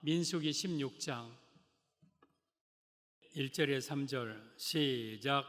민수기 16장 1절에 3절 시작.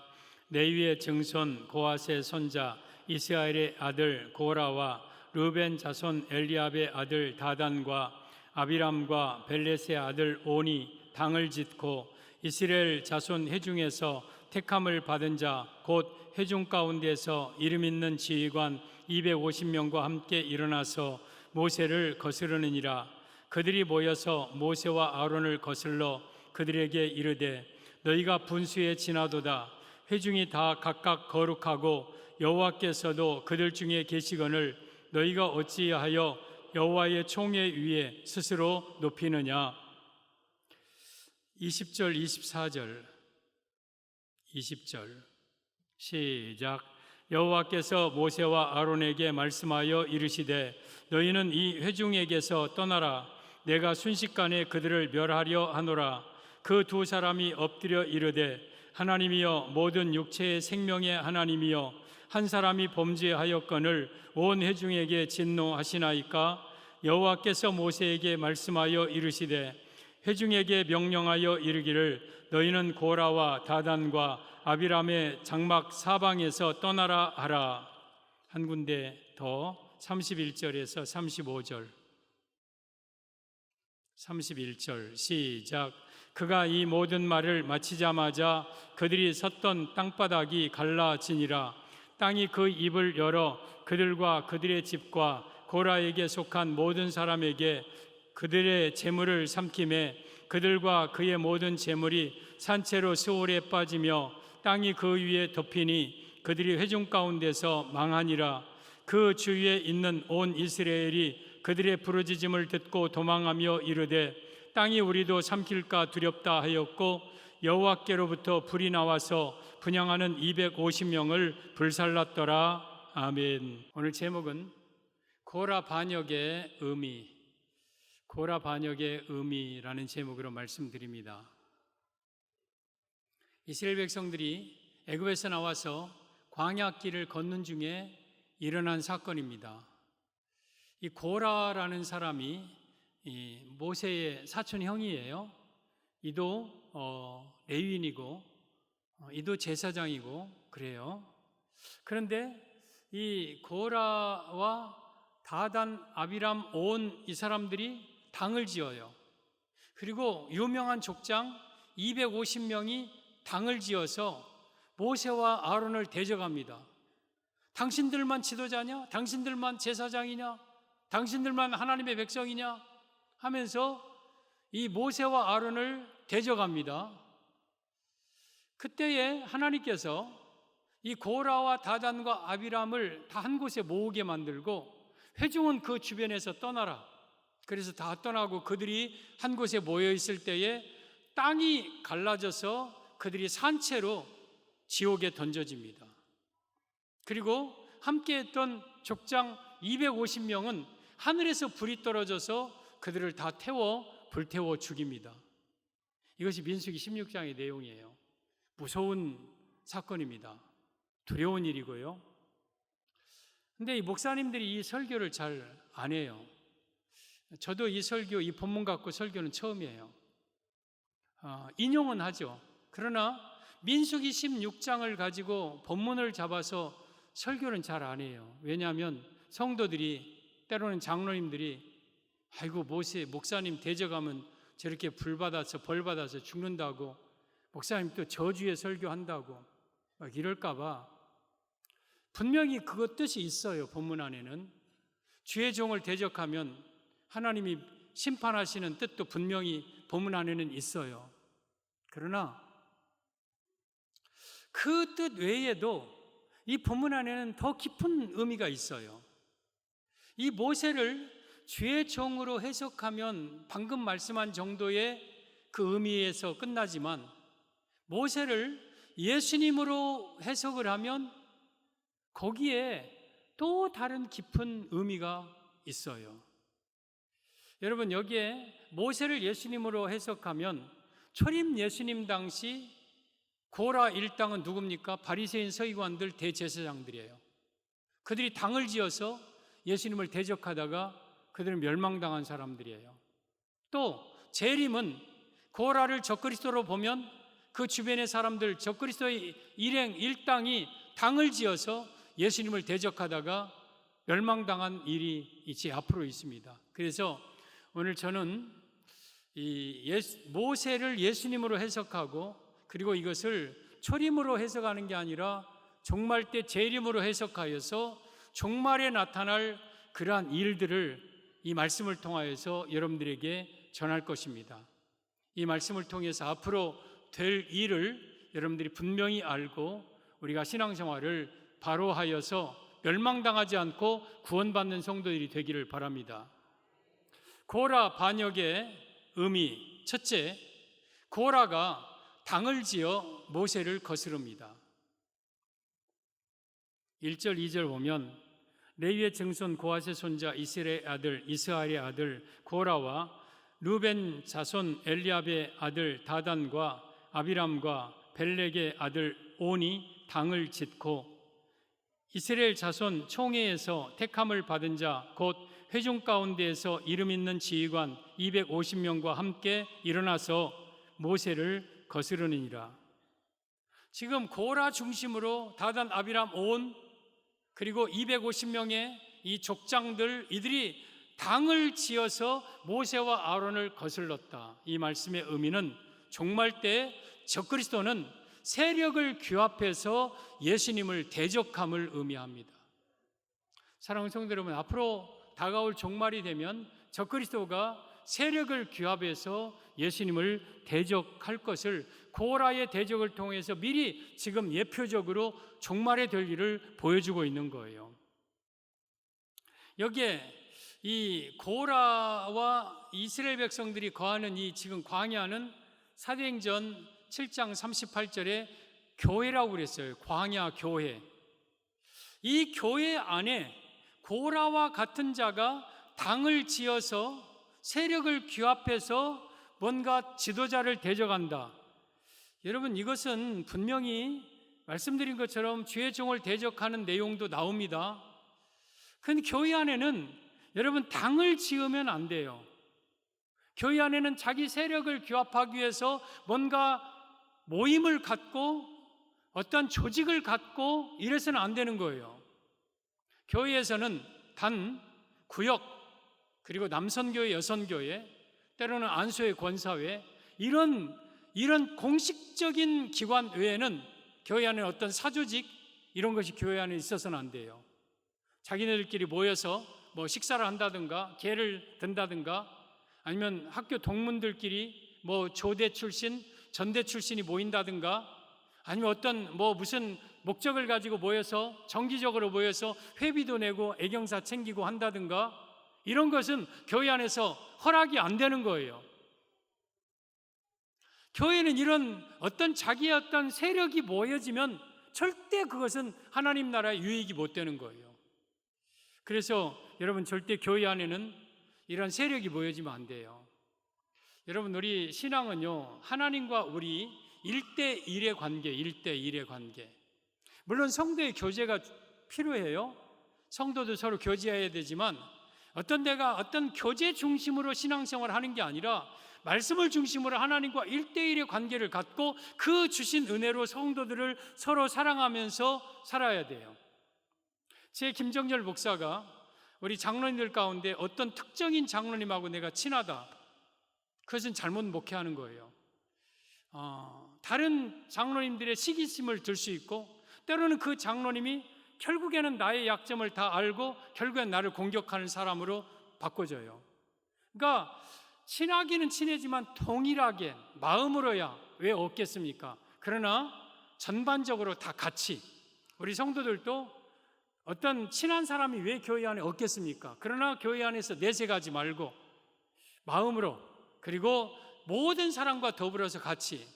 레위의 증손 고핫의 손자 이스라엘의 아들 고라와 르벤 자손 엘리압의 아들 다단과 아비람과 벨렛의 아들 온이 당을 짓고 이스라엘 자손 회중에서 택함을 받은 자 곧 회중 가운데서 이름 있는 지휘관 250명과 함께 일어나서 모세를 거스르느니라. 그들이 모여서 모세와 아론을 거슬러 그들에게 이르되 너희가 분수에 지나도다. 회중이 다 각각 거룩하고 여호와께서도 그들 중에 계시거늘 너희가 어찌하여 여호와의 총회 위에 스스로 높이느냐. 20절 24절 20절 시작. 여호와께서 모세와 아론에게 말씀하여 이르시되 너희는 이 회중에게서 떠나라. 내가 순식간에 그들을 멸하려 하노라. 그 두 사람이 엎드려 이르되 하나님이여 모든 육체의 생명의 하나님이여 한 사람이 범죄하였거늘 온 회중에게 진노하시나이까. 여호와께서 모세에게 말씀하여 이르시되 회중에게 명령하여 이르기를 너희는 고라와 다단과 아비람의 장막 사방에서 떠나라 하라. 한 군데 더 31절에서 35절 31절 시작. 그가 이 모든 말을 마치자마자 그들이 섰던 땅바닥이 갈라지니라. 땅이 그 입을 열어 그들과 그들의 집과 고라에게 속한 모든 사람에게 그들의 재물을 삼키매 그들과 그의 모든 재물이 산채로 스올에 빠지며 땅이 그 위에 덮이니 그들이 회중 가운데서 망하니라. 그 주위에 있는 온 이스라엘이 그들의 부르짖음을 듣고 도망하며 이르되 땅이 우리도 삼킬까 두렵다 하였고 여호와께로부터 불이 나와서 분향하는 250명을 불살랐더라. 아멘. 오늘 제목은 고라 반역의 의미, 고라 반역의 의미라는 제목으로 말씀드립니다. 이스라엘 백성들이 애굽에서 나와서 광야길을 걷는 중에 일어난 사건입니다. 이 고라라는 사람이 이 모세의 사촌 형이에요. 이도 레위인이고 이도 제사장이고 그래요. 그런데 이 고라와 다단, 아비람, 온 이 사람들이 당을 지어요. 그리고 유명한 족장 250명이 당을 지어서 모세와 아론을 대적합니다. 당신들만 지도자냐? 당신들만 제사장이냐? 당신들만 하나님의 백성이냐? 하면서 이 모세와 아론을 대적합니다. 그때에 하나님께서 이 고라와 다단과 아비람을 다 한 곳에 모으게 만들고 회중은 그 주변에서 떠나라. 그래서 다 떠나고 그들이 한 곳에 모여 있을 때에 땅이 갈라져서 그들이 산채로 지옥에 던져집니다. 그리고 함께했던 족장 250명은 하늘에서 불이 떨어져서 그들을 다 불태워 죽입니다. 이것이 민수기 16장의 내용이에요. 무서운 사건입니다. 두려운 일이고요. 근데 이 목사님들이 이 설교를 잘 안 해요. 저도 이 설교, 이 본문 갖고 설교는 처음이에요. 인용은 하죠. 그러나 민수기 16장을 가지고 본문을 잡아서 설교는 잘 안 해요. 왜냐하면 성도들이 때로는 장로님들이 아이고 모세 목사님 대적하면 저렇게 벌 받아서 죽는다고 목사님 또 저주의 설교한다고 막 이럴까 봐. 분명히 그것 뜻이 있어요. 본문 안에는 주의 종을 대적하면 하나님이 심판하시는 뜻도 분명히 본문 안에는 있어요. 그러나 그 뜻 외에도 이 본문 안에는 더 깊은 의미가 있어요. 이 모세를 주의 종으로 해석하면 방금 말씀한 정도의 그 의미에서 끝나지만 모세를 예수님으로 해석을 하면 거기에 또 다른 깊은 의미가 있어요. 여러분 여기에 모세를 예수님으로 해석하면 초림 예수님 당시 고라 일당은 누굽니까? 바리새인 서기관들 대제사장들이에요. 그들이 당을 지어서 예수님을 대적하다가 그들은 멸망당한 사람들이에요. 또 재림은 고라를 적그리스도로 보면 그 주변의 사람들, 적그리스도의 일당이 당을 지어서 예수님을 대적하다가 멸망당한 일이 이제 앞으로 있습니다. 그래서 오늘 저는 모세를 예수님으로 해석하고, 그리고 이것을 초림으로 해석하는 게 아니라 종말 때 재림으로 해석하여서 종말에 나타날 그러한 일들을 이 말씀을 통하여서 여러분들에게 전할 것입니다. 이 말씀을 통해서 앞으로 될 일을 여러분들이 분명히 알고 우리가 신앙생활을 바로 하여서 멸망당하지 않고 구원받는 성도들이 되기를 바랍니다. 고라 반역의 의미, 첫째, 고라가 당을 지어 모세를 거스릅니다. 1절, 2절 보면 레위의 증손 고핫의 손자 이스라엘의 아들 고라와 루벤 자손 엘리압의 아들 다단과 아비람과 벨렉의 아들 온이 당을 짓고 이스라엘 자손 총회에서 택함을 받은 자 곧 회중 가운데에서 이름 있는 지휘관 250명과 함께 일어나서 모세를 거스르느니라. 지금 고라 중심으로 다단, 아비람, 온 그리고 250명의 이 족장들, 이들이 당을 지어서 모세와 아론을 거슬렀다. 이 말씀의 의미는 종말 때 적그리스도는 세력을 규합해서 예수님을 대적함을 의미합니다. 사랑하는 성도 여러분, 앞으로 다가올 종말이 되면 적그리스도가 세력을 규합해서 예수님을 대적할 것을 고라의 대적을 통해서 미리 지금 예표적으로 종말에 될 일을 보여주고 있는 거예요. 여기에 이 고라와 이스라엘 백성들이 거하는 이 지금 광야는 사도행전 7장 38절에 교회라고 그랬어요. 광야 교회. 이 교회 안에 고라와 같은 자가 당을 지어서 세력을 규합해서 뭔가 지도자를 대적한다. 여러분, 이것은 분명히 말씀드린 것처럼 주의 종을 대적하는 내용도 나옵니다. 근데 교회 안에는 여러분 당을 지으면 안 돼요. 교회 안에는 자기 세력을 규합하기 위해서 뭔가 모임을 갖고 어떤 조직을 갖고 이래서는 안 되는 거예요. 교회에서는 단 구역, 그리고 남선교회, 여선교회, 때로는 안수회, 권사회, 이런 공식적인 기관 외에는 교회 안에 어떤 사조직 이런 것이 교회 안에 있어서는 안 돼요. 자기네들끼리 모여서 뭐 식사를 한다든가 계를 든다든가 아니면 학교 동문들끼리 뭐 조대 출신, 전대 출신이 모인다든가 아니면 어떤 무슨 목적을 가지고 모여서 정기적으로 모여서 회비도 내고 애경사 챙기고 한다든가 이런 것은 교회 안에서 허락이 안 되는 거예요. 교회는 이런 어떤 자기의 어떤 세력이 모여지면 절대 그것은 하나님 나라의 유익이 못 되는 거예요. 그래서 여러분 절대 교회 안에는 이런 세력이 모여지면 안 돼요. 여러분 우리 신앙은요 하나님과 우리 1대1의 관계, 1대1의 관계. 물론 성도의 교제가 필요해요. 성도도 서로 교제해야 되지만 어떤 데가 어떤 교제 중심으로 신앙생활을 하는 게 아니라 말씀을 중심으로 하나님과 1대1의 관계를 갖고 그 주신 은혜로 성도들을 서로 사랑하면서 살아야 돼요. 제 김정열 목사가 우리 장로님들 가운데 어떤 특정인 장로님하고 내가 친하다, 그것은 잘못 목회하는 거예요. 다른 장로님들의 시기심을 들 수 있고 때로는 그 장로님이 결국에는 나의 약점을 다 알고 결국엔 나를 공격하는 사람으로 바꿔져요. 그러니까 친하기는 친하지만 동일하게 마음으로야 왜 없겠습니까? 그러나 전반적으로 다 같이 우리 성도들도 어떤 친한 사람이 왜 교회 안에 없겠습니까? 그러나 교회 안에서 내색하지 말고 마음으로, 그리고 모든 사람과 더불어서 같이.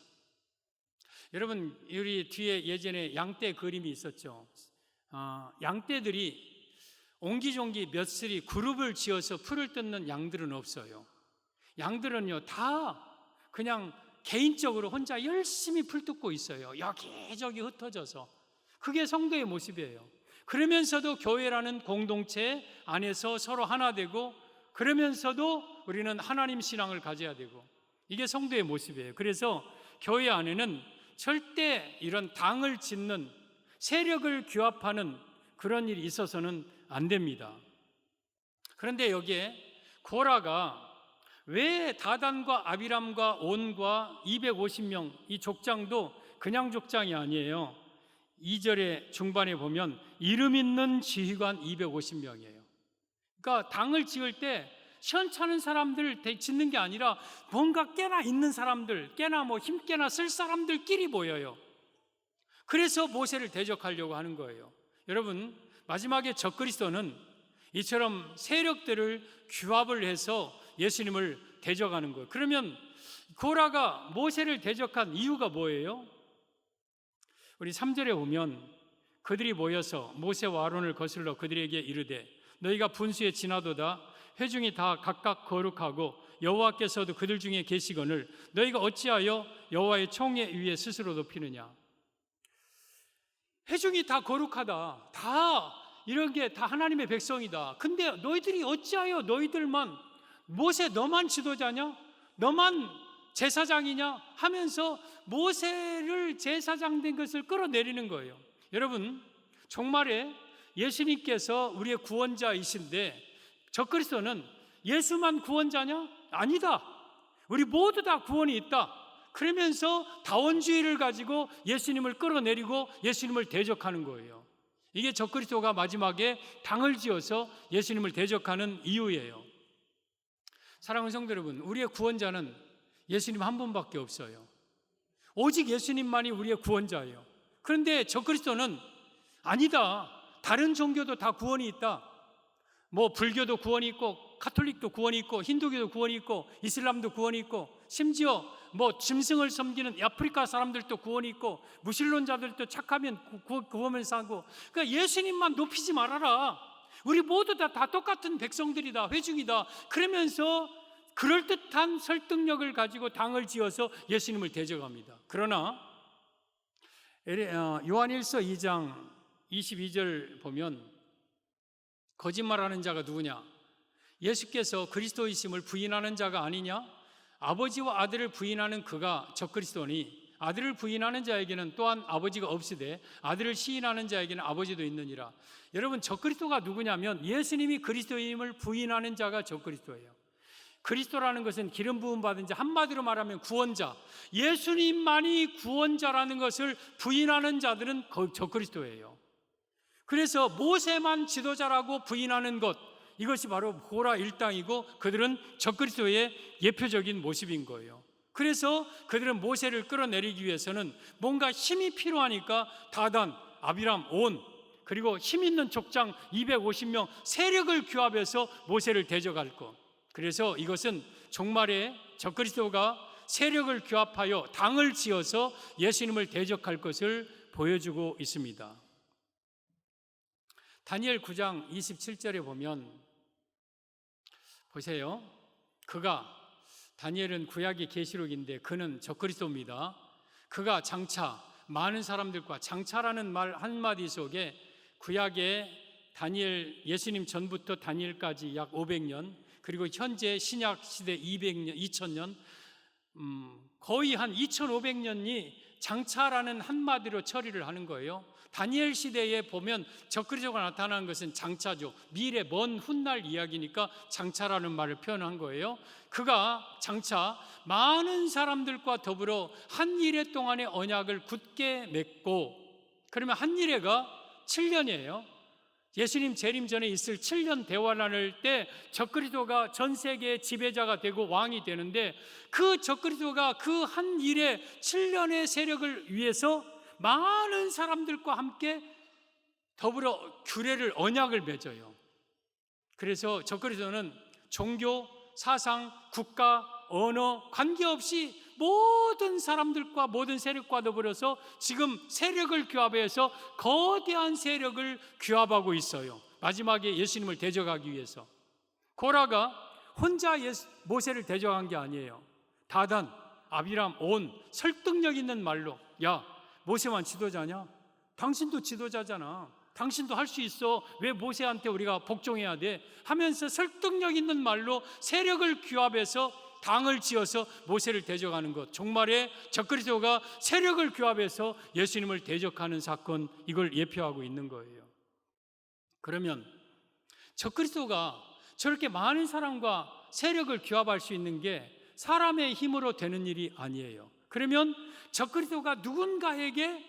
여러분 우리 뒤에 예전에 양떼 그림이 있었죠. 양떼들이 옹기종기 몇스리 그룹을 지어서 풀을 뜯는 양들은 없어요. 양들은요 다 그냥 개인적으로 혼자 열심히 풀 뜯고 있어요. 여기저기 흩어져서. 그게 성도의 모습이에요. 그러면서도 교회라는 공동체 안에서 서로 하나 되고 그러면서도 우리는 하나님 신앙을 가져야 되고, 이게 성도의 모습이에요. 그래서 교회 안에는 절대 이런 당을 짓는, 세력을 규합하는 그런 일이 있어서는 안 됩니다. 그런데 여기에 고라가 왜 다단과 아비람과 온과 250명, 이 족장도 그냥 족장이 아니에요. 2절의 중반에 보면 이름 있는 지휘관 250명이에요. 그러니까 당을 지을 때 시원찮은 사람들 짓는 게 아니라 뭔가 꽤나 있는 사람들, 꽤나 힘께나 쓸 사람들끼리 모여요. 그래서 모세를 대적하려고 하는 거예요. 여러분, 마지막에 적그리스도는 이처럼 세력들을 규합을 해서 예수님을 대적하는 거예요. 그러면 고라가 모세를 대적한 이유가 뭐예요? 우리 3절에 보면 그들이 모여서 모세와 아론을 거슬러 그들에게 이르되 너희가 분수에 지나도다 회중이 다 각각 거룩하고 여호와께서도 그들 중에 계시거늘 너희가 어찌하여 여호와의 총회 위에 스스로 높이느냐. 회중이 다 거룩하다, 다 이런 게 다 하나님의 백성이다. 근데 너희들이 어찌하여 너희들만, 모세 너만 지도자냐? 너만 제사장이냐? 하면서 모세를 제사장 된 것을 끌어내리는 거예요. 여러분, 정말에 예수님께서 우리의 구원자이신데 적그리스도는 예수만 구원자냐? 아니다. 우리 모두 다 구원이 있다. 그러면서 다원주의를 가지고 예수님을 끌어내리고 예수님을 대적하는 거예요. 이게 적그리스도가 마지막에 당을 지어서 예수님을 대적하는 이유예요. 사랑하는 성도 여러분, 우리의 구원자는 예수님 한 분밖에 없어요. 오직 예수님만이 우리의 구원자예요. 그런데 적그리스도는 아니다, 다른 종교도 다 구원이 있다. 불교도 구원이 있고, 가톨릭도 구원이 있고, 힌두교도 구원이 있고, 이슬람도 구원이 있고, 심지어 짐승을 섬기는 아프리카 사람들도 구원이 있고, 무신론자들도 착하면 구원을 사고. 그러니까 예수님만 높이지 말아라. 우리 모두 다 똑같은 백성들이다, 회중이다. 그러면서 그럴듯한 설득력을 가지고 당을 지어서 예수님을 대적합니다. 그러나 요한일서 2장 22절 보면 거짓말하는 자가 누구냐? 예수께서 그리스도이심을 부인하는 자가 아니냐? 아버지와 아들을 부인하는 그가 적그리스도니 아들을 부인하는 자에게는 또한 아버지가 없으되 아들을 시인하는 자에게는 아버지도 있느니라. 여러분, 적그리스도가 누구냐면 예수님이 그리스도임을 부인하는 자가 적그리스도예요. 그리스도라는 것은 기름 부음 받은 자, 한마디로 말하면 구원자, 예수님만이 구원자라는 것을 부인하는 자들은 적그리스도예요. 그래서 모세만 지도자라고 부인하는 것, 이것이 바로 고라 일당이고 그들은 적그리스도의 예표적인 모습인 거예요. 그래서 그들은 모세를 끌어내리기 위해서는 뭔가 힘이 필요하니까 다단, 아비람, 온, 그리고 힘 있는 족장 250명 세력을 규합해서 모세를 대적할 것. 그래서 이것은 종말에 적그리스도가 세력을 규합하여 당을 지어서 예수님을 대적할 것을 보여주고 있습니다. 다니엘 9장 27절에 보면 보세요. 다니엘은 구약의 계시록인데 그는 적그리스도입니다. 그가 장차 많은 사람들과, 장차라는 말 한마디 속에 구약의 다니엘, 예수님 전부터 다니엘까지 약 500년, 그리고 현재 신약 시대 200년, 2000년, 거의 한 2500년이 장차라는 한마디로 처리를 하는 거예요. 다니엘 시대에 보면 적그리스도가 나타나는 것은 장차죠. 미래 먼 훗날 이야기니까 장차라는 말을 표현한 거예요. 그가 장차 많은 사람들과 더불어 한 일해 동안의 언약을 굳게 맺고, 그러면 한 일해가 7년이에요. 예수님 재림 전에 있을 7년 대환란을 때 적그리스도가 전 세계의 지배자가 되고 왕이 되는데, 그 적그리스도가 그 한 일에 7년의 세력을 위해서 많은 사람들과 함께 더불어 규례를, 언약을 맺어요. 그래서 적그리스도는 종교, 사상, 국가, 언어 관계없이 모든 사람들과 모든 세력과 더불어서 지금 세력을 규합해서 거대한 세력을 규합하고 있어요. 마지막에 예수님을 대적하기 위해서. 고라가 혼자 모세를 대적한 게 아니에요. 다단, 아비람, 온, 설득력 있는 말로, 야, 모세만 지도자냐? 당신도 지도자잖아. 당신도 할 수 있어. 왜 모세한테 우리가 복종해야 돼? 하면서 설득력 있는 말로 세력을 규합해서 당을 지어서 모세를 대적하는 것. 종말에 적그리스도가 세력을 규합해서 예수님을 대적하는 사건, 이걸 예표하고 있는 거예요. 그러면 적그리스도가 저렇게 많은 사람과 세력을 규합할 수 있는 게 사람의 힘으로 되는 일이 아니에요. 그러면 적그리스도가 누군가에게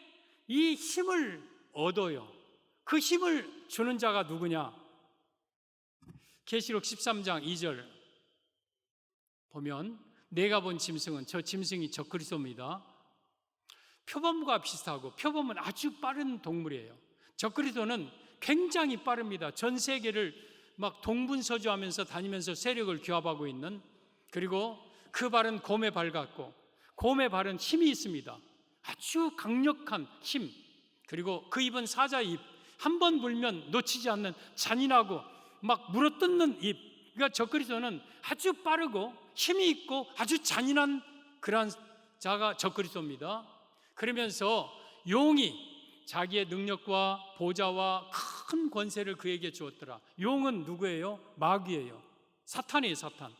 이 힘을 얻어요. 그 힘을 주는 자가 누구냐? 계시록 13장 2절 보면 내가 본 짐승은, 저 짐승이 적그리스도입니다. 표범과 비슷하고, 표범은 아주 빠른 동물이에요. 적그리스도는 굉장히 빠릅니다. 전 세계를 막 동분서주하면서 다니면서 세력을 규합하고 있는, 그리고 그 발은 곰의 발 같고, 곰의 발은 힘이 있습니다. 아주 강력한 힘. 그리고 그 입은 사자의 입, 한 번 물면 놓치지 않는 잔인하고 막 물어뜯는 입. 그러니까 적그리스도는 아주 빠르고 힘이 있고 아주 잔인한 그러한 자가 적그리스도입니다. 그러면서 용이 자기의 능력과 보좌와 큰 권세를 그에게 주었더라. 용은 누구예요? 마귀예요. 사탄이에요, 사탄.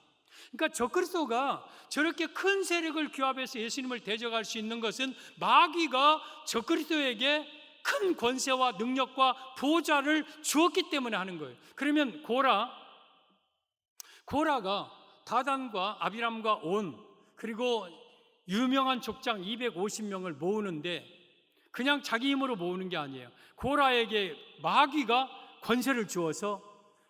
그러니까 적그리스도가 저렇게 큰 세력을 규합해서 예수님을 대적할 수 있는 것은 마귀가 적그리스도에게 큰 권세와 능력과 보좌를 주었기 때문에 하는 거예요. 그러면 고라가 다단과 아비람과 온, 그리고 유명한 족장 250명을 모으는데 그냥 자기 힘으로 모으는 게 아니에요. 고라에게 마귀가 권세를 주어서,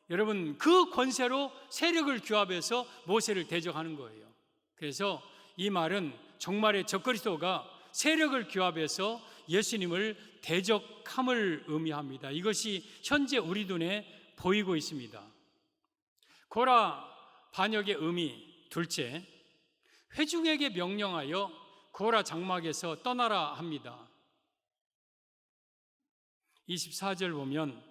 여러분, 그 권세로 세력을 규합해서 모세를 대적하는 거예요. 그래서 이 말은 정말의 적그리스도가 세력을 규합해서 예수님을 대적함을 의미합니다. 이것이 현재 우리 눈에 보이고 있습니다. 고라 반역의 의미 둘째, 회중에게 명령하여 고라 장막에서 떠나라 합니다. 24절 보면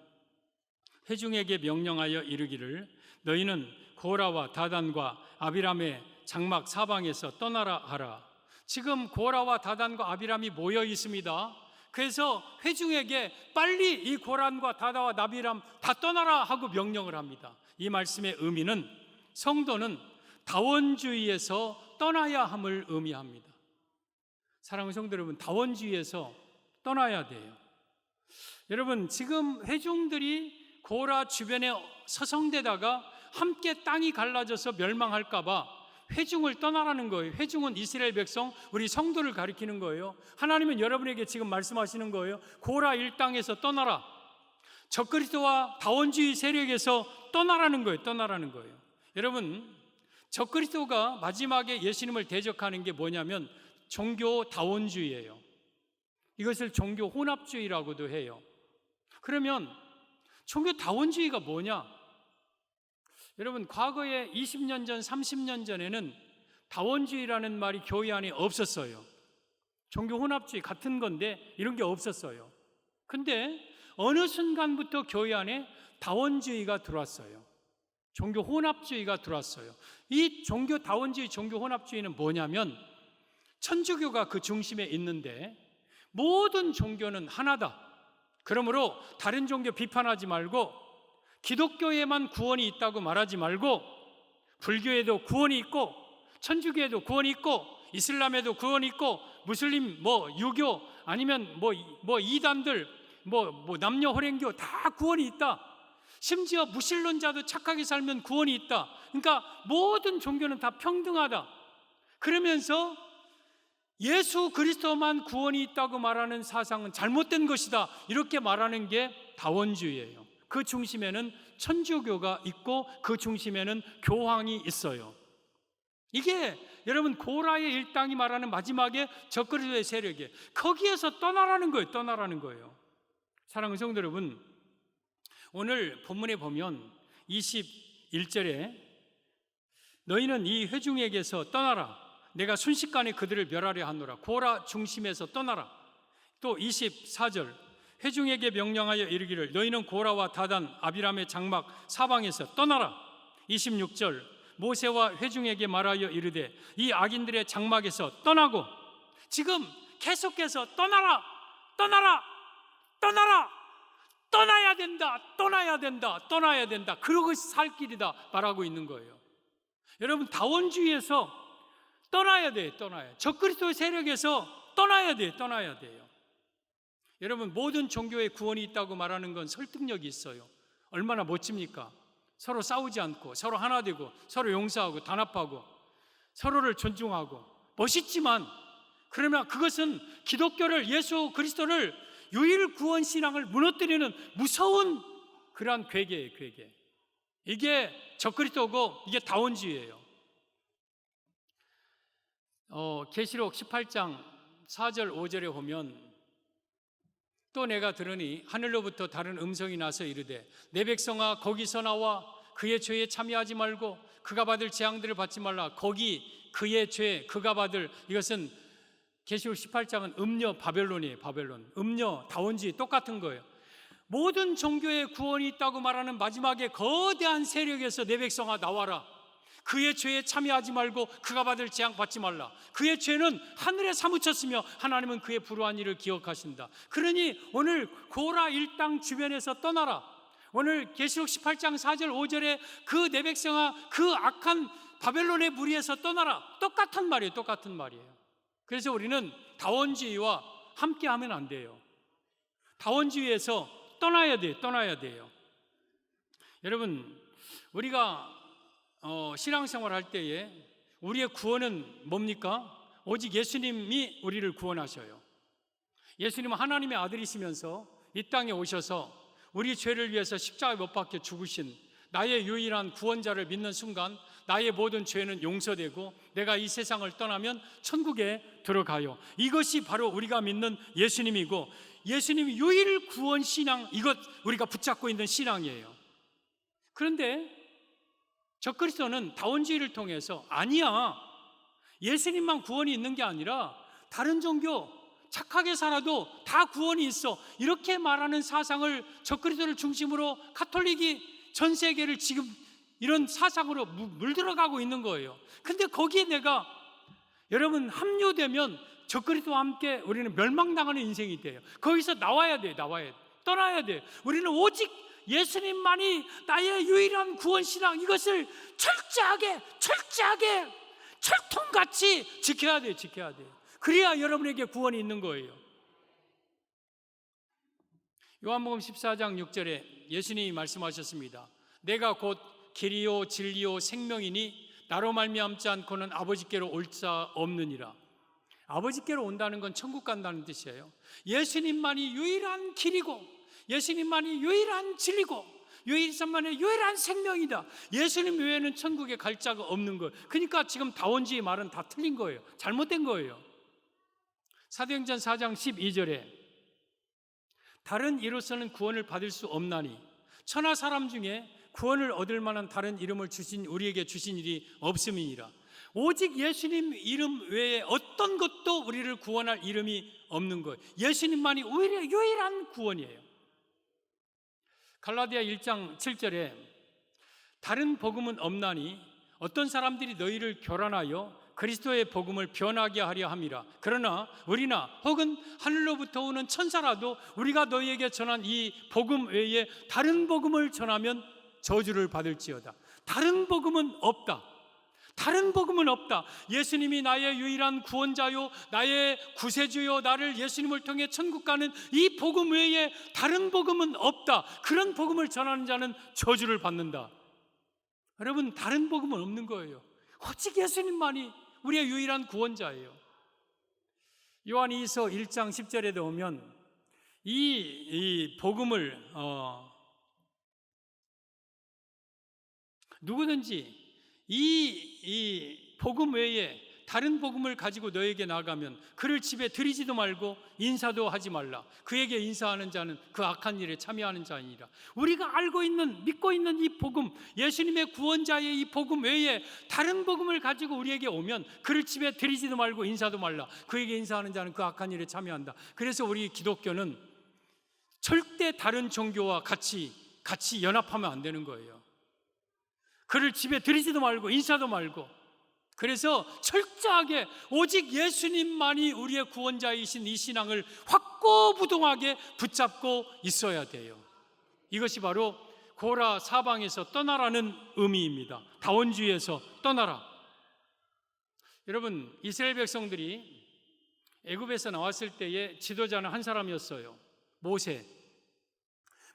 회중에게 명령하여 이르기를 너희는 고라와 다단과 아비람의 장막 사방에서 떠나라 하라. 지금 고라와 다단과 아비람이 모여 있습니다. 그래서 회중에게 빨리 이 고란과 다다와 아비람 다 떠나라 하고 명령을 합니다. 이 말씀의 의미는 성도는 다원주의에서 떠나야 함을 의미합니다. 사랑하는 성도 여러분, 다원주의에서 떠나야 돼요. 여러분, 지금 회중들이 고라 주변에 서성대다가 함께 땅이 갈라져서 멸망할까 봐 회중을 떠나라는 거예요. 회중은 이스라엘 백성, 우리 성도를 가리키는 거예요. 하나님은 여러분에게 지금 말씀하시는 거예요. 고라 일당에서 떠나라. 적그리스도와 다원주의 세력에서 떠나라는 거예요. 떠나라는 거예요. 여러분, 적그리스도가 마지막에 예수님을 대적하는 게 뭐냐면 종교 다원주의예요. 이것을 종교 혼합주의라고도 해요. 그러면 종교 다원주의가 뭐냐? 여러분, 과거에 20년 전, 30년 전에는 다원주의라는 말이 교회 안에 없었어요. 종교 혼합주의 같은 건데 이런 게 없었어요. 근데 어느 순간부터 교회 안에 다원주의가 들어왔어요. 종교 혼합주의가 들어왔어요. 이 종교 다원주의, 종교 혼합주의는 뭐냐면 천주교가 그 중심에 있는데 모든 종교는 하나다. 그러므로 다른 종교 비판하지 말고 기독교에만 구원이 있다고 말하지 말고 불교에도 구원이 있고 천주교에도 구원이 있고 이슬람에도 구원이 있고 무슬림 유교 아니면 이단들 남녀 호랭교 다 구원이 있다. 심지어 무신론자도 착하게 살면 구원이 있다. 그러니까 모든 종교는 다 평등하다. 그러면서 예수 그리스도만 구원이 있다고 말하는 사상은 잘못된 것이다. 이렇게 말하는 게 다원주의예요. 그 중심에는 천주교가 있고 그 중심에는 교황이 있어요. 이게 여러분 고라의 일당이 말하는 마지막에 적그리스도의 세력이에요. 거기에서 떠나라는 거예요. 떠나라는 거예요. 사랑하는 성도 여러분, 오늘 본문에 보면 21절에 너희는 이 회중에게서 떠나라. 내가 순식간에 그들을 멸하려 하노라. 고라 중심에서 떠나라. 또 24절 회중에게 명령하여 이르기를 너희는 고라와 다단 아비람의 장막 사방에서 떠나라. 26절 모세와 회중에게 말하여 이르되 이 악인들의 장막에서 떠나고, 지금 계속해서 떠나라, 떠나라, 떠나라, 떠나야 된다, 떠나야 된다, 떠나야 된다. 그러고서 살 길이다 말하고 있는 거예요. 여러분, 다원주의에서 떠나야 돼요. 떠나야. 적그리스도의 세력에서 떠나야 돼요. 떠나야 돼요. 여러분, 모든 종교에 구원이 있다고 말하는 건 설득력이 있어요. 얼마나 멋집니까? 서로 싸우지 않고 서로 하나 되고 서로 용서하고 단합하고 서로를 존중하고 멋있지만, 그러면 그것은 기독교를, 예수 그리스도를, 유일 구원 신앙을 무너뜨리는 무서운 그러한 괴계예요. 괴계. 이게 적그리스도고 이게 다원주의예요. 계시록 18장 4절 5절에 보면, 또 내가 들으니 하늘로부터 다른 음성이 나서 이르되 내 백성아 거기서 나와 그의 죄에 참여하지 말고 그가 받을 재앙들을 받지 말라. 거기 그의 죄, 그가 받을, 이것은 계시록 18장은 음녀 바벨론이에요. 바벨론. 음녀 다원주의 똑같은 거예요. 모든 종교에 구원이 있다고 말하는 마지막에 거대한 세력에서 내 백성아 나와라. 그의 죄에 참여하지 말고 그가 받을 재앙 받지 말라. 그의 죄는 하늘에 사무쳤으며 하나님은 그의 불우한 일을 기억하신다. 그러니 오늘 고라 일당 주변에서 떠나라. 오늘 계시록 18장 4절 5절에 그 내 백성아 그 악한 바벨론의 무리에서 떠나라. 똑같은 말이에요. 똑같은 말이에요. 그래서 우리는 다원주의와 함께하면 안 돼요. 다원주의에서 떠나야 돼요. 떠나야 돼요. 여러분, 우리가 신앙생활 할 때에 우리의 구원은 뭡니까? 오직 예수님이 우리를 구원하셔요. 예수님은 하나님의 아들이시면서 이 땅에 오셔서 우리 죄를 위해서 십자가에 못 박혀 죽으신 나의 유일한 구원자를 믿는 순간 나의 모든 죄는 용서되고 내가 이 세상을 떠나면 천국에 들어가요. 이것이 바로 우리가 믿는 예수님이고, 예수님이 유일 구원 신앙, 이것 우리가 붙잡고 있는 신앙이에요. 그런데 적그리스도는 다원주의를 통해서 아니야, 예수님만 구원이 있는 게 아니라 다른 종교 착하게 살아도 다 구원이 있어, 이렇게 말하는 사상을 적그리스도를 중심으로 가톨릭이 전 세계를 지금 이런 사상으로 물들어가고 있는 거예요. 근데 거기에 내가, 여러분, 합류되면 적그리스도와 함께 우리는 멸망당하는 인생이 돼요. 거기서 나와야 돼요. 나와야 돼요. 떠나야 돼요. 우리는 오직 예수님만이 나의 유일한 구원신앙, 이것을 철저하게 철통같이 지켜야 돼요. 지켜야 돼요. 그래야 여러분에게 구원이 있는 거예요. 요한복음 14장 6절에 예수님이 말씀하셨습니다. 내가 곧 길이요 진리요 생명이니 나로 말미암지 않고는 아버지께로 올 자 없느니라. 아버지께로 온다는 건 천국 간다는 뜻이에요. 예수님만이 유일한 길이고 예수님만이 유일한 진리고 예수님만의 유일한 생명이다. 예수님 외에는 천국에 갈 자가 없는 거예요. 그러니까 지금 다원주의 말은 다 틀린 거예요. 잘못된 거예요. 사도행전 4장 12절에 다른 이로서는 구원을 받을 수 없나니 천하 사람 중에 구원을 얻을 만한 다른 이름을 우리에게 주신 일이 없음이니라. 오직 예수님 이름 외에 어떤 것도 우리를 구원할 이름이 없는 거예요. 예수님만이 유일한 구원이에요. 갈라디아 1장 7절에 다른 복음은 없나니 어떤 사람들이 너희를 교란하여 그리스도의 복음을 변하게 하려 함이라. 그러나 우리나 혹은 하늘로부터 오는 천사라도 우리가 너희에게 전한 이 복음 외에 다른 복음을 전하면 저주를 받을지어다. 다른 복음은 없다. 다른 복음은 없다. 예수님이 나의 유일한 구원자요 나의 구세주요, 나를 예수님을 통해 천국 가는 이 복음 외에 다른 복음은 없다. 그런 복음을 전하는 자는 저주를 받는다. 여러분, 다른 복음은 없는 거예요. 오직 예수님만이 우리의 유일한 구원자예요. 요한이서 1장 10절에도 오면 이 복음을 누구든지 이 복음 외에 다른 복음을 가지고 너에게 나가면 그를 집에 들이지도 말고 인사도 하지 말라. 그에게 인사하는 자는 그 악한 일에 참여하는 자이니라. 우리가 알고 있는, 믿고 있는 이 복음, 예수님의 구원자의 이 복음 외에 다른 복음을 가지고 우리에게 오면 그를 집에 들이지도 말고 인사도 말라. 그에게 인사하는 자는 그 악한 일에 참여한다. 그래서 우리 기독교는 절대 다른 종교와 같이 연합하면 안 되는 거예요. 그를 집에 들이지도 말고 인사도 말고. 그래서 철저하게 오직 예수님만이 우리의 구원자이신 이 신앙을 확고부동하게 붙잡고 있어야 돼요. 이것이 바로 고라 사방에서 떠나라는 의미입니다. 다원주의에서 떠나라. 여러분, 이스라엘 백성들이 애굽에서 나왔을 때의 지도자는 한 사람이었어요.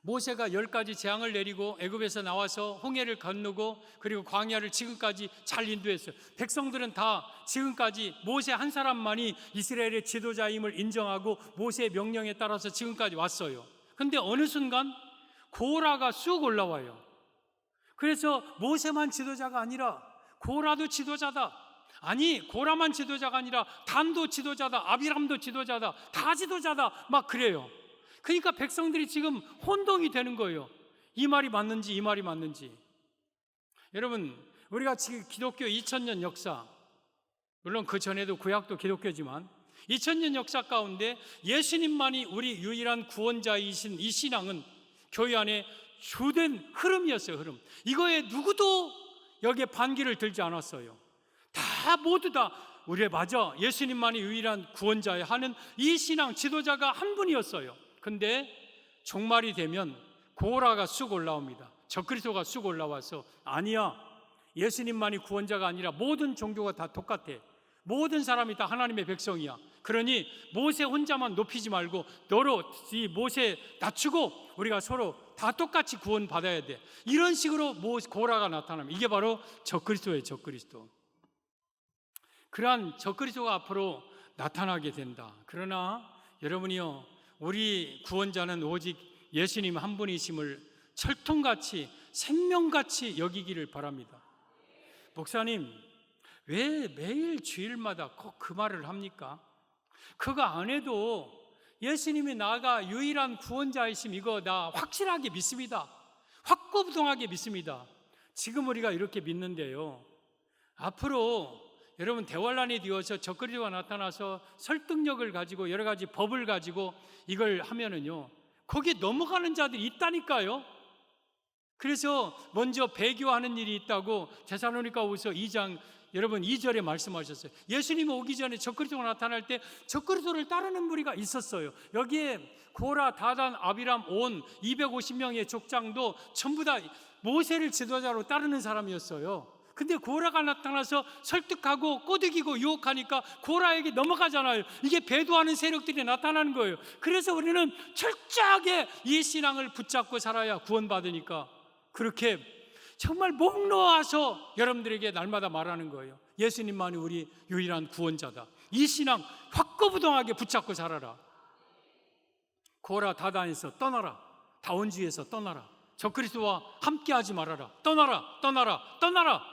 모세가 10가지 재앙을 내리고 애굽에서 나와서 홍해를 건너고 그리고 광야를 지금까지 잘 인도했어요. 백성들은 다 지금까지 모세 한 사람만이 이스라엘의 지도자임을 인정하고 모세의 명령에 따라서 지금까지 왔어요. 그런데 어느 순간 고라가 쑥 올라와요. 그래서 모세만 지도자가 아니라 고라도 지도자다. 아니, 고라만 지도자가 아니라 단도 지도자다, 아비람도 지도자다, 다 지도자다, 막 그래요. 그러니까 백성들이 지금 혼동이 되는 거예요. 이 말이 맞는지 이 말이 맞는지. 여러분, 우리가 지금 기독교 2000년 역사, 물론 그 전에도 구약도 기독교지만 2000년 역사 가운데 예수님만이 우리 유일한 구원자이신 이 신앙은 교회 안에 주된 흐름이었어요. 흐름. 이거에 누구도 여기에 반기를 들지 않았어요. 다 모두 다 우리 맞아, 예수님만이 유일한 구원자야 하는 이 신앙 지도자가 한 분이었어요. 근데 종말이 되면 고라가 쑥 올라옵니다. 적그리스도가 쑥 올라와서 아니야, 예수님만이 구원자가 아니라 모든 종교가 다 똑같아. 모든 사람이 다 하나님의 백성이야. 그러니 모세 혼자만 높이지 말고 너로 이 모세 낮추고 우리가 서로 다 똑같이 구원받아야 돼. 이런 식으로 고라가 나타납니다. 이게 바로 적그리스도예요. 적그리스도. 그러한 적그리스도가 앞으로 나타나게 된다. 그러나 여러분이요, 우리 구원자는 오직 예수님 한 분이심을 철통같이 생명같이 여기기를 바랍니다. 목사님, 왜 매일 주일마다 꼭 그 말을 합니까? 그거 안 해도 예수님이 나가 유일한 구원자이심 이거 나 확실하게 믿습니다. 확고부동하게 믿습니다. 지금 우리가 이렇게 믿는데요, 앞으로 여러분 대환란이 되어서 적그리스도가 나타나서 설득력을 가지고 여러 가지 법을 가지고 이걸 하면은요, 거기에 넘어가는 자들이 있다니까요. 그래서 먼저 배교하는 일이 있다고 데살로니가후서 2장 여러분 2절에 말씀하셨어요. 예수님 오기 전에 적그리스도가 나타날 때 적그리스도를 따르는 무리가 있었어요. 여기에 고라, 다단, 아비람, 온 250명의 족장도 전부 다 모세를 지도자로 따르는 사람이었어요. 근데 고라가 나타나서 설득하고 꼬드기고 유혹하니까 고라에게 넘어가잖아요. 이게 배도하는 세력들이 나타나는 거예요. 그래서 우리는 철저하게 이 신앙을 붙잡고 살아야 구원받으니까 그렇게 정말 목 놓아서 여러분들에게 날마다 말하는 거예요. 예수님만이 우리 유일한 구원자다. 이 신앙 확고부동하게 붙잡고 살아라. 고라, 다단에서 떠나라. 다원주의에서 떠나라. 적그리스도와 함께하지 말아라. 떠나라, 떠나라, 떠나라.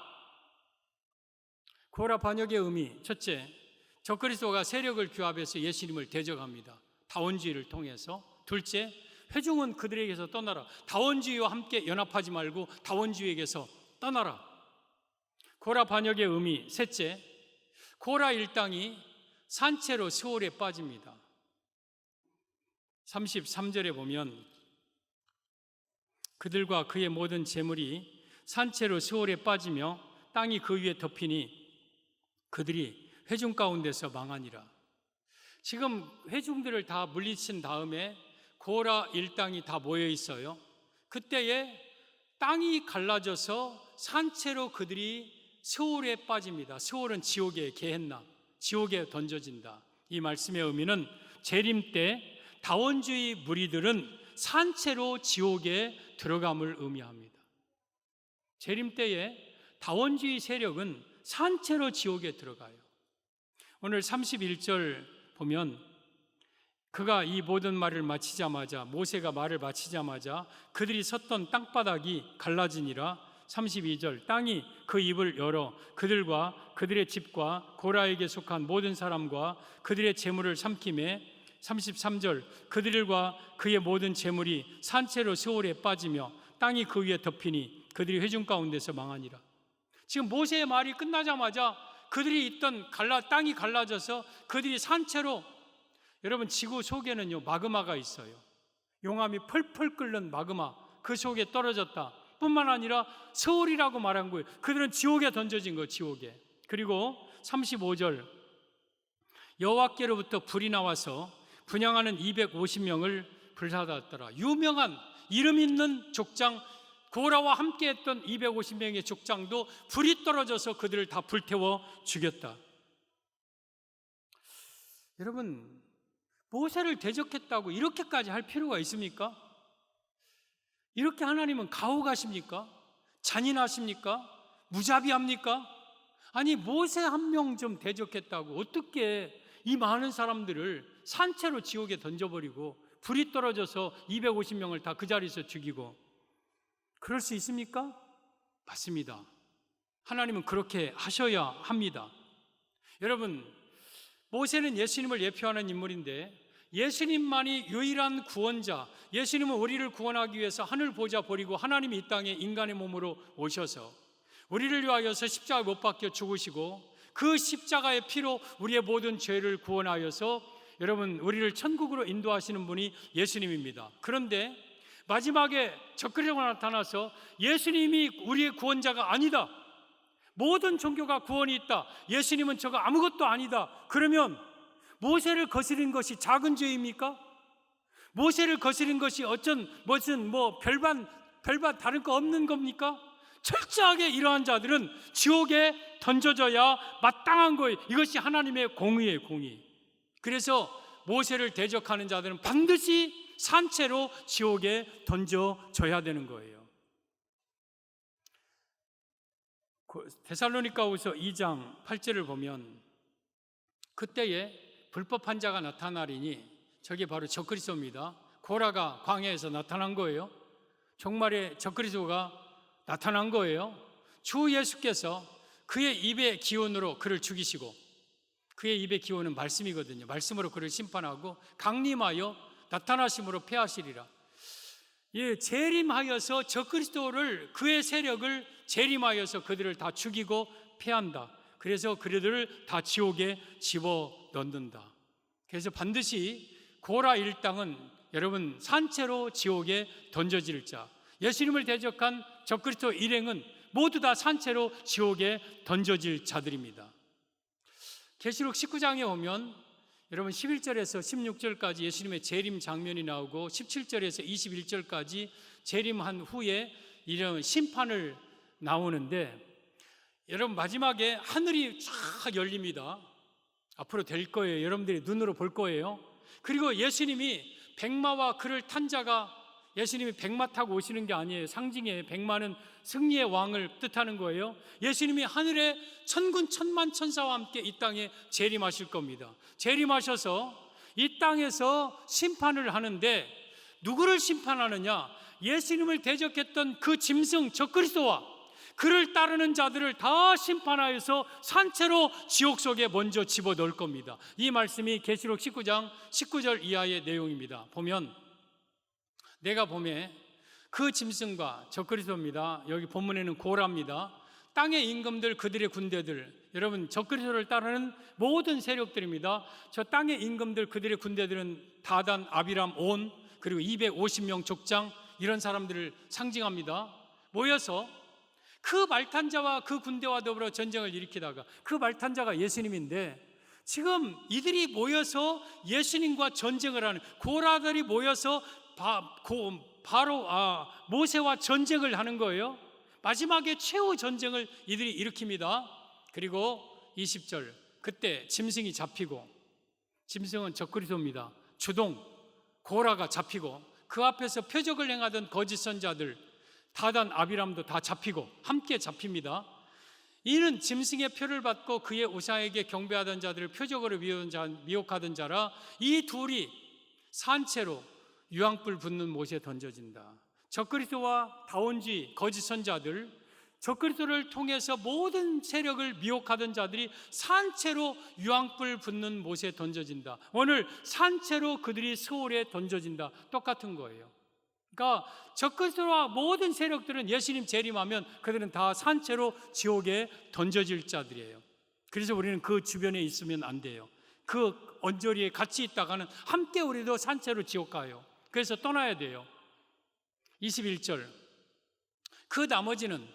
고라 반역의 의미, 첫째, 적그리스도가 세력을 규합해서 예수님을 대적합니다. 다원주의를 통해서. 둘째, 회중은 그들에게서 떠나라. 다원주의와 함께 연합하지 말고 다원주의에게서 떠나라. 고라 반역의 의미, 셋째, 고라 일당이 산채로 스올에 빠집니다. 33절에 보면 그들과 그의 모든 재물이 산채로 스올에 빠지며 땅이 그 위에 덮이니 그들이 회중 가운데서 망하니라. 지금 회중들을 다 물리친 다음에 고라 일당이 다 모여 있어요. 그때에 땅이 갈라져서 산채로 그들이 스올에 빠집니다. 스올은 지옥의 게헨나, 지옥에 던져진다. 이 말씀의 의미는 재림 때 다원주의 무리들은 산채로 지옥에 들어감을 의미합니다. 재림 때에 다원주의 세력은 산채로 지옥에 들어가요. 오늘 31절 보면 그가 이 모든 말을 마치자마자, 모세가 말을 마치자마자 그들이 섰던 땅바닥이 갈라지니라. 32절, 땅이 그 입을 열어 그들과 그들의 집과 고라에게 속한 모든 사람과 그들의 재물을 삼키매. 33절, 그들과 그의 모든 재물이 산채로 스올에 빠지며 땅이 그 위에 덮이니 그들이 회중 가운데서 망하니라. 지금 모세의 말이 끝나자마자 그들이 있던 땅이 갈라져서 그들이 산채로, 여러분 지구 속에는요 마그마가 있어요. 용암이 펄펄 끓는 마그마, 그 속에 떨어졌다 뿐만 아니라 스올이라고 말한 거예요. 그들은 지옥에 던져진 거예요. 지옥에. 그리고 35절, 여호와께로부터 불이 나와서 분향하는 250명을 불사랐더라. 유명한 이름 있는 족장, 고라와 함께했던 250명의 족장도 불이 떨어져서 그들을 다 불태워 죽였다. 여러분, 모세를 대적했다고 이렇게까지 할 필요가 있습니까? 이렇게 하나님은 가혹하십니까? 잔인하십니까? 무자비합니까? 아니, 모세 한 명 좀 대적했다고 어떻게 이 많은 사람들을 산채로 지옥에 던져버리고 불이 떨어져서 250명을 다 그 자리에서 죽이고 그럴 수 있습니까? 맞습니다. 하나님은 그렇게 하셔야 합니다. 여러분, 모세는 예수님을 예표하는 인물인데 예수님만이 유일한 구원자, 예수님은 우리를 구원하기 위해서 하늘 보좌 버리고 하나님이 이 땅에 인간의 몸으로 오셔서 우리를 위하여서 십자가에 못 박혀 죽으시고 그 십자가의 피로 우리의 모든 죄를 구원하여서 여러분 우리를 천국으로 인도하시는 분이 예수님입니다. 그런데 마지막에 적그리스도가 나타나서 예수님이 우리의 구원자가 아니다, 모든 종교가 구원이 있다, 예수님은 저거 아무것도 아니다, 그러면 모세를 거스린 것이 작은 죄입니까? 모세를 거스린 것이 무슨 별반 다른 거 없는 겁니까? 철저하게 이러한 자들은 지옥에 던져져야 마땅한 거예요. 이것이 하나님의 공의예요, 공의. 그래서 모세를 대적하는 자들은 반드시 산채로 지옥에 던져져야 되는 거예요. 데살로니가후서 2장 8절을 보면 그때에 불법한 자가 나타나리니 저게 바로 적그리스도입니다. 고라가 광야에서 나타난 거예요. 종말에 적그리스도가 나타난 거예요. 주 예수께서 그의 입의 기운으로 그를 죽이시고, 그의 입의 기운은 말씀이거든요. 말씀으로 그를 심판하고 강림하여 나타나심으로 패하시리라. 예, 재림하여서 적그리스도를, 그의 세력을 재림하여서 그들을 다 죽이고 패한다. 그래서 그들을 다 지옥에 집어넣는다. 그래서 반드시 고라 일당은 여러분 산채로 지옥에 던져질 자, 예수님을 대적한 적그리스도 일행은 모두 다 산채로 지옥에 던져질 자들입니다. 계시록 19장에 오면 여러분 11절에서 16절까지 예수님의 재림 장면이 나오고 17절에서 21절까지 재림한 후에 이런 심판을 나오는데 여러분 마지막에 하늘이 쫙 열립니다. 앞으로 될 거예요. 여러분들이 눈으로 볼 거예요. 그리고 예수님이 백마와 그를 탄 자가, 예수님이 백마 타고 오시는 게 아니에요. 상징의 백마는 승리의 왕을 뜻하는 거예요. 예수님이 하늘에 천군 천만 천사와 함께 이 땅에 재림하실 겁니다. 재림하셔서 이 땅에서 심판을 하는데 누구를 심판하느냐? 예수님을 대적했던 그 짐승 적그리스도와 그를 따르는 자들을 다 심판하여서 산채로 지옥 속에 먼저 집어넣을 겁니다. 이 말씀이 계시록 19장 19절 이하의 내용입니다. 보면 내가 봄에 그 짐승과 적그리스도입니다. 여기 본문에는 고라입니다. 땅의 임금들, 그들의 군대들, 여러분 적그리스도를 따르는 모든 세력들입니다. 저 땅의 임금들, 그들의 군대들은 다단, 아비람, 온, 그리고 250명 족장, 이런 사람들을 상징합니다. 모여서 그 말탄 자와 그 군대와 더불어 전쟁을 일으키다가, 그 말탄 자가 예수님인데 지금 이들이 모여서 예수님과 전쟁을 하는, 고라들이 모여서 모세와 전쟁을 하는 거예요. 마지막에 최후 전쟁을 이들이 일으킵니다. 그리고 20절, 그때 짐승이 잡히고, 짐승은 적그리스도입니다. 주동 고라가 잡히고, 그 앞에서 표적을 행하던 거짓 선자들 다단, 아비람도 다 잡히고 함께 잡힙니다. 이는 짐승의 표를 받고 그의 우상에게 경배하던 자들을 표적으로 미혹하던 자라. 이 둘이 산채로 유황불 붙는 못에 던져진다. 적그리스도와 다원주의 거짓 선자들, 적그리스도를 통해서 모든 세력을 미혹하던 자들이 산채로 유황불 붙는 못에 던져진다. 오늘 산채로 그들이 스올에 던져진다. 똑같은 거예요. 그러니까 적그리스도와 모든 세력들은 예수님 재림하면 그들은 다 산채로 지옥에 던져질 자들이에요. 그래서 우리는 그 주변에 있으면 안 돼요. 그 언저리에 같이 있다가는 함께 우리도 산채로 지옥 가요. 그래서 떠나야 돼요. 21절, 그 나머지는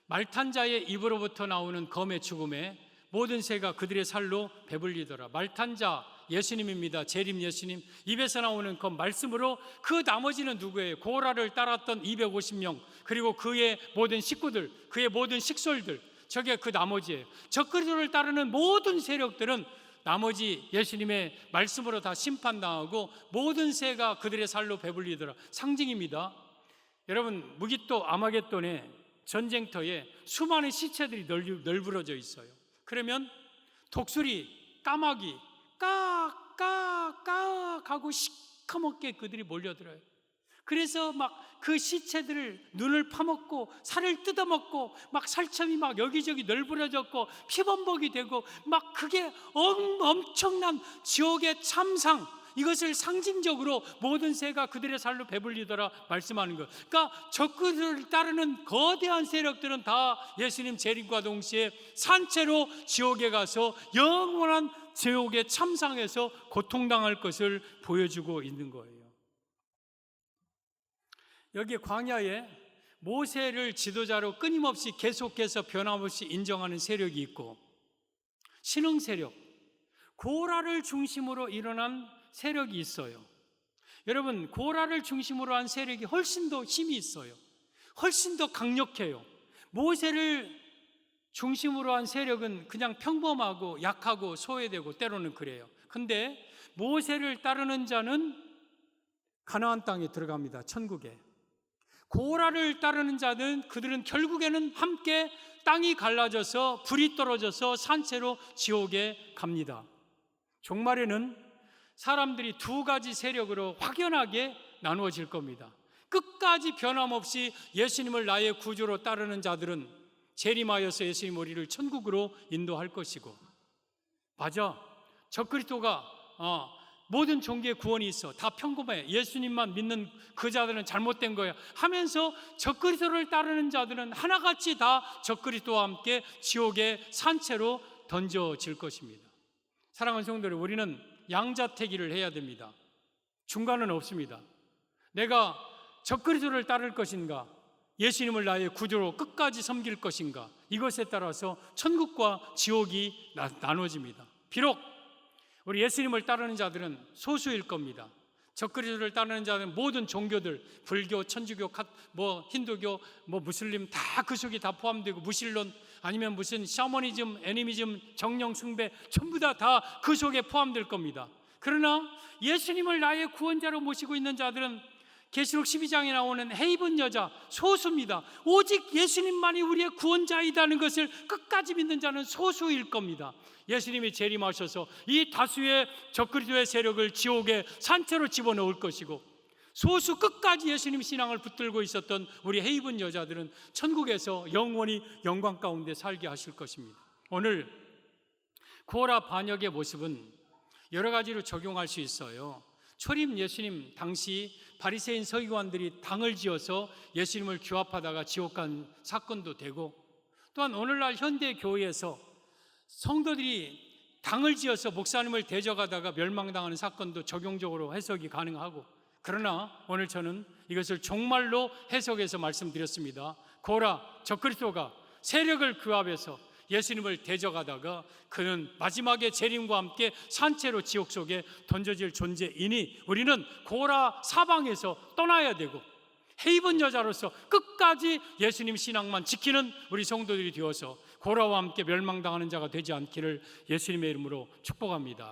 말탄 자의 입으로부터 나오는 검의 죽음에 모든 새가 그들의 살로 배불리더라. 말탄 자 예수님입니다. 재림 예수님. 입에서 나오는 그 말씀으로 그 나머지는 누구예요? 고라를 따랐던 250명, 그리고 그의 모든 식구들, 그의 모든 식솔들, 저게 그 나머지예요. 적그리스도를 따르는 모든 세력들은 나머지 예수님의 말씀으로 다 심판당하고 모든 새가 그들의 살로 배불리더라. 상징입니다. 여러분, 무기또 아마겟돈의 전쟁터에 수많은 시체들이 널브러져 있어요. 그러면 독수리, 까마귀 까까까 하고 시커멓게 그들이 몰려들어요. 그래서 막 그 시체들을 눈을 파먹고 살을 뜯어먹고 막 살점이 막 여기저기 널브러졌고 피범벅이 되고 막 그게 엄청난 지옥의 참상, 이것을 상징적으로 모든 새가 그들의 살로 배불리더라 말씀하는 거예요. 그러니까 적그리스도를 따르는 거대한 세력들은 다 예수님 재림과 동시에 산채로 지옥에 가서 영원한 지옥의 참상에서 고통당할 것을 보여주고 있는 거예요. 여기 광야에 모세를 지도자로 끊임없이 계속해서 변함없이 인정하는 세력이 있고, 신흥 세력, 고라를 중심으로 일어난 세력이 있어요. 여러분, 고라를 중심으로 한 세력이 훨씬 더 힘이 있어요. 훨씬 더 강력해요. 모세를 중심으로 한 세력은 그냥 평범하고 약하고 소외되고 때로는 그래요. 근데 모세를 따르는 자는 가나안 땅에 들어갑니다. 천국에. 고라를 따르는 자는 그들은 결국에는 함께 땅이 갈라져서 불이 떨어져서 산채로 지옥에 갑니다. 종말에는 사람들이 두 가지 세력으로 확연하게 나누어질 겁니다. 끝까지 변함없이 예수님을 나의 구주로 따르는 자들은 재림하여서 예수님 우리를 천국으로 인도할 것이고, 맞아, 적그리스도가 모든 종교의 구원이 있어, 다 평범해, 예수님만 믿는 그 자들은 잘못된 거야 하면서 적그리스도를 따르는 자들은 하나같이 다 적그리스도와 함께 지옥의 산채로 던져질 것입니다. 사랑하는 성도들, 우리는 양자택일을 해야 됩니다. 중간은 없습니다. 내가 적그리스도를 따를 것인가, 예수님을 나의 구주로 끝까지 섬길 것인가, 이것에 따라서 천국과 지옥이 나눠집니다. 비록 우리 예수님을 따르는 자들은 소수일 겁니다. 적그리스도를 따르는 자들은 모든 종교들, 불교, 천주교, 힌두교, 무슬림 다 그 속에 다 포함되고, 무신론 아니면 무슨 샤머니즘, 애니미즘, 정령 숭배 전부 다 그 속에 포함될 겁니다. 그러나 예수님을 나의 구원자로 모시고 있는 자들은 계시록 12장에 나오는 헤이븐 여자, 소수입니다. 오직 예수님만이 우리의 구원자이다는 것을 끝까지 믿는 자는 소수일 겁니다. 예수님이 재림하셔서 이 다수의 적그리스도의 세력을 지옥의 산채로 집어넣을 것이고, 소수 끝까지 예수님 신앙을 붙들고 있었던 우리 헤이븐 여자들은 천국에서 영원히 영광 가운데 살게 하실 것입니다. 오늘 고라 반역의 모습은 여러 가지로 적용할 수 있어요. 초림 예수님 당시 바리새인 서기관들이 당을 지어서 예수님을 규합하다가 지옥 간 사건도 되고, 또한 오늘날 현대 교회에서 성도들이 당을 지어서 목사님을 대적하다가 멸망당하는 사건도 적용적으로 해석이 가능하고, 그러나 오늘 저는 이것을 종말로 해석해서 말씀드렸습니다. 고라, 적그리스도가 세력을 규합해서 예수님을 대적하다가 그는 마지막에 재림과 함께 산채로 지옥 속에 던져질 존재이니, 우리는 고라 사방에서 떠나야 되고 헤이븐 여자로서 끝까지 예수님 신앙만 지키는 우리 성도들이 되어서 고라와 함께 멸망당하는 자가 되지 않기를 예수님의 이름으로 축복합니다.